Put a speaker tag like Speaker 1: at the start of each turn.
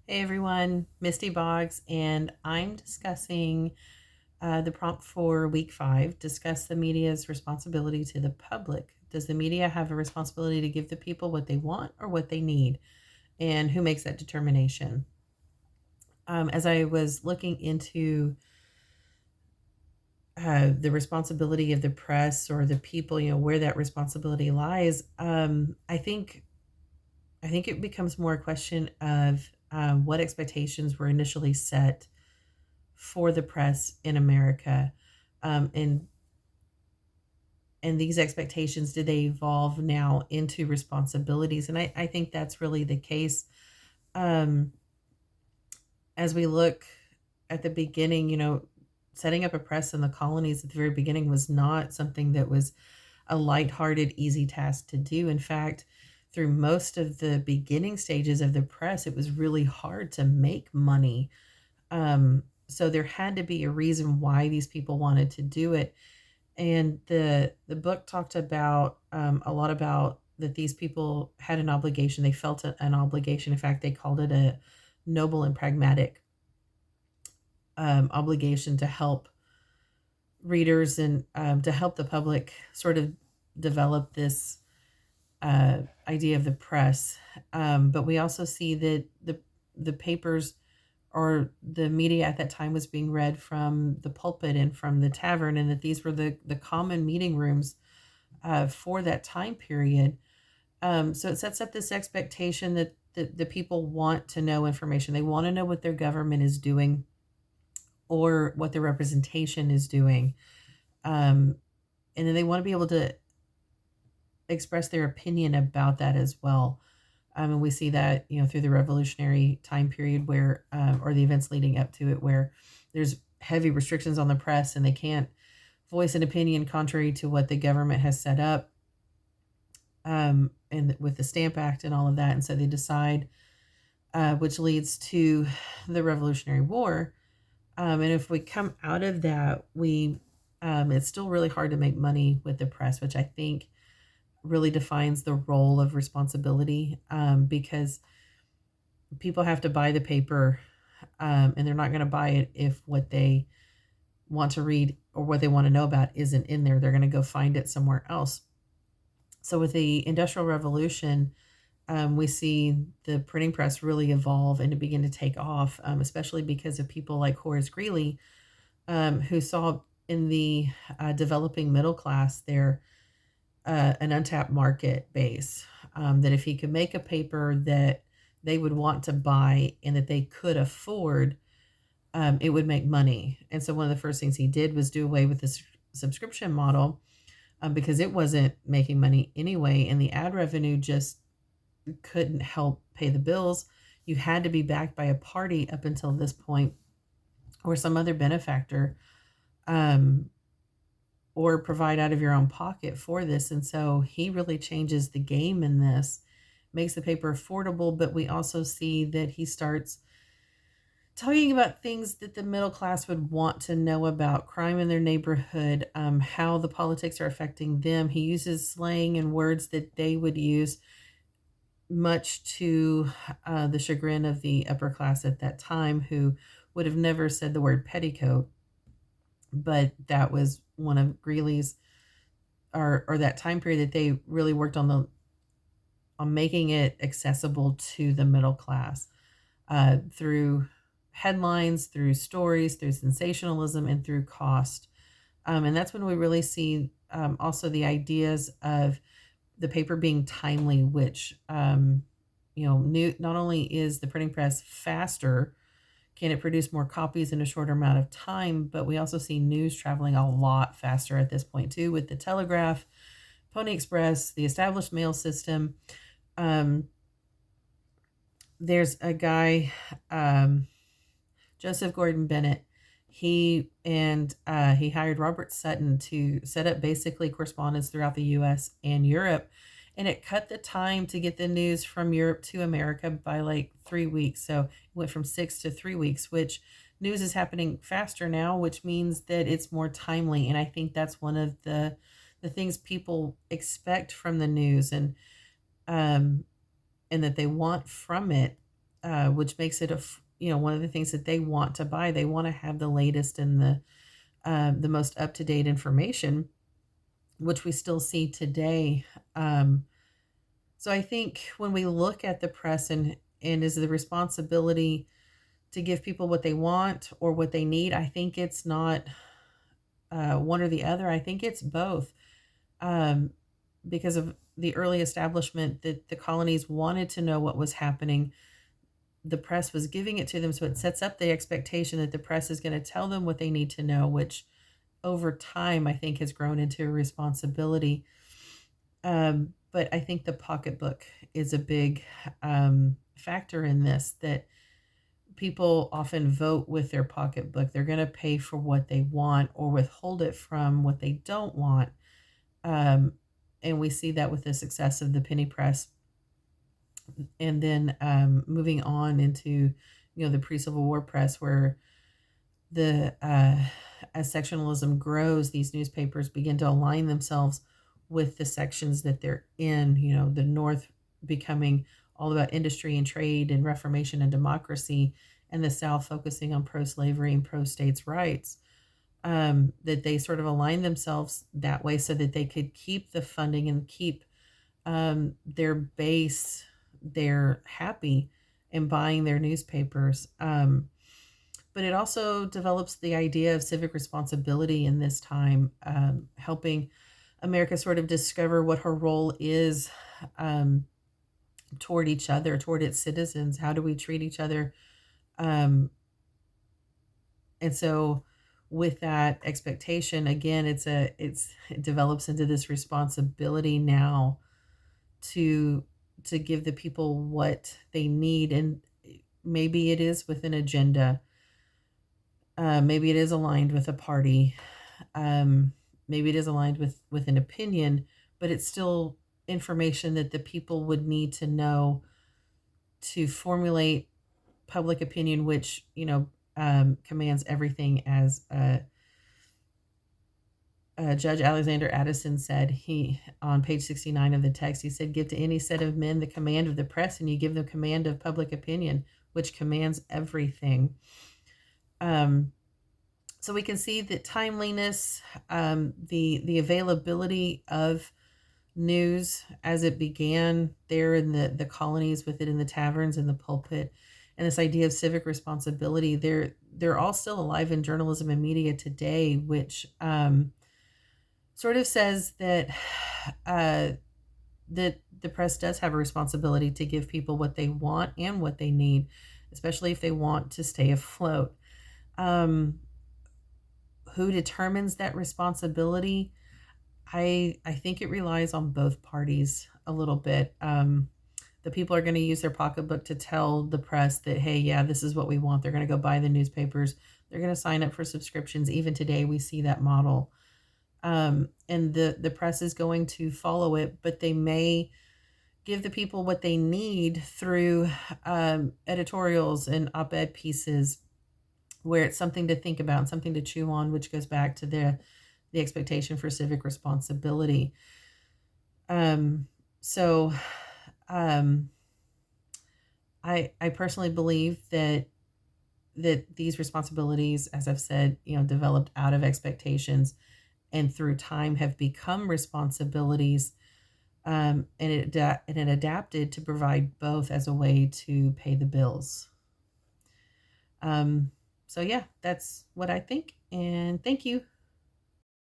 Speaker 1: Hey everyone, Misty Boggs, and I'm discussing the prompt for week 5. Discuss the media's responsibility to the public. Does the media have a responsibility to give the people what they want or what they need? And who makes that determination? As I was looking into the responsibility of the press or the people, where that responsibility lies, I think it becomes more a question of what expectations were initially set for the press in America, um, and and these expectations, did they evolve now into responsibilities? And I think that's really the case. Um, as we look at the beginning, setting up a press in the colonies at the very beginning was not something that was a lighthearted, easy task to do. In fact, through most of the beginning stages of the press, it was really hard to make money. So there had to be a reason why these people wanted to do it. And the book talked about a lot about that these people had an obligation. They felt an obligation. In fact, they called it a noble and pragmatic obligation to help readers and to help the public sort of develop this idea of the press. But we also see that the papers or the media at that time was being read from the pulpit and from the tavern, and that these were the common meeting rooms for that time period. So it sets up this expectation that the people want to know information. They want to know what their government is doing or what their representation is doing. Um, and then they want to be able to express their opinion about that as well. And we see that, through the revolutionary time period where, or the events leading up to it, where there's heavy restrictions on the press and they can't voice an opinion contrary to what the government has set up, and with the Stamp Act and all of that. And so they decide, which leads to the Revolutionary War. And if we come out of that, it's still really hard to make money with the press, which I think really defines the role of responsibility, because people have to buy the paper, and they're not going to buy it if what they want to read or what they want to know about isn't in there. They're going to go find it somewhere else. So with the Industrial Revolution, we see the printing press really evolve and to begin to take off, especially because of people like Horace Greeley, who saw in the developing middle class there an untapped market base, that if he could make a paper that they would want to buy and that they could afford, it would make money. And so one of the first things he did was do away with the subscription model, because it wasn't making money anyway, and the ad revenue just couldn't help pay the bills. You had to be backed by a party up until this point, or some other benefactor, um, or provide out of your own pocket for this. And so he really changes the game in this, makes the paper affordable. But we also see that he starts talking about things that the middle class would want to know about: crime in their neighborhood, how the politics are affecting them. He uses slang and words that they would use, much to the chagrin of the upper class at that time, who would have never said the word petticoat. But that was one of Greeley's, or that time period that they really worked on making it accessible to the middle class, through headlines, through stories, through sensationalism, and through cost. And that's when we really see, also the ideas of the paper being timely, which, new, not only is the printing press faster, can it produce more copies in a shorter amount of time, but we also see news traveling a lot faster at this point too, with the telegraph, Pony Express, the established mail system. Um, there's a guy, Joseph Gordon Bennett. He hired Robert Sutton to set up basically correspondence throughout the U.S. and Europe, and it cut the time to get the news from Europe to America by like 3 weeks. So it went from 6 to 3 weeks, which news is happening faster now, which means that it's more timely. And I think that's one of the things people expect from the news, um, and that they want from it. which makes it one of the things that they want to buy. They want to have the latest and the most up to date information, which we still see today. Um, so I think when we look at the press and is the responsibility to give people what they want or what they need, I think it's not one or the other. I think it's both. Um, because of the early establishment, that the colonies wanted to know what was happening. The press was giving it to them, so it sets up the expectation that the press is going to tell them what they need to know, which over time I think has grown into a responsibility. But I think the pocketbook is a big factor in this, that people often vote with their pocketbook. They're going to pay for what they want or withhold it from what they don't want. Um, and we see that with the success of the penny press. And then moving on into, the pre-Civil War press, where the as sectionalism grows, these newspapers begin to align themselves with the sections that they're in. The North becoming all about industry and trade and Reformation and democracy, and the South focusing on pro-slavery and pro-states' rights. That they sort of align themselves that way so that they could keep the funding and keep their base there happy and buying their newspapers. But it also develops the idea of civic responsibility in this time, helping America sort of discover what her role is um, toward each other, toward its citizens. How do we treat each other? Um, and so, with that expectation, again, it develops into this responsibility now to give the people what they need, and maybe it is with an agenda. Maybe it is aligned with a party. Maybe it is aligned with an opinion, but it's still information that the people would need to know to formulate public opinion, which commands everything. As Judge Alexander Addison said, he on page 69 of the text, he said, "Give to any set of men the command of the press, and you give them command of public opinion, which commands everything." Um, so we can see that timeliness, the availability of news as it began there in the colonies, with it in the taverns and the pulpit, and this idea of civic responsibility, they're all still alive in journalism and media today, which sort of says that uh, that the press does have a responsibility to give people what they want and what they need, especially if they want to stay afloat. Um, who determines that responsibility? I think it relies on both parties a little bit. The people are going to use their pocketbook to tell the press that, hey, yeah, this is what we want. They're going to go buy the newspapers. They're going to sign up for subscriptions. Even today, we see that model. And the press is going to follow it, but they may give the people what they need through editorials and op-ed pieces, where it's something to think about and something to chew on, which goes back to the expectation for civic responsibility. So I personally believe that these responsibilities, as I've said, developed out of expectations and through time have become responsibilities, and it adapted to provide both as a way to pay the bills. Um, so yeah, that's what I think, and thank you.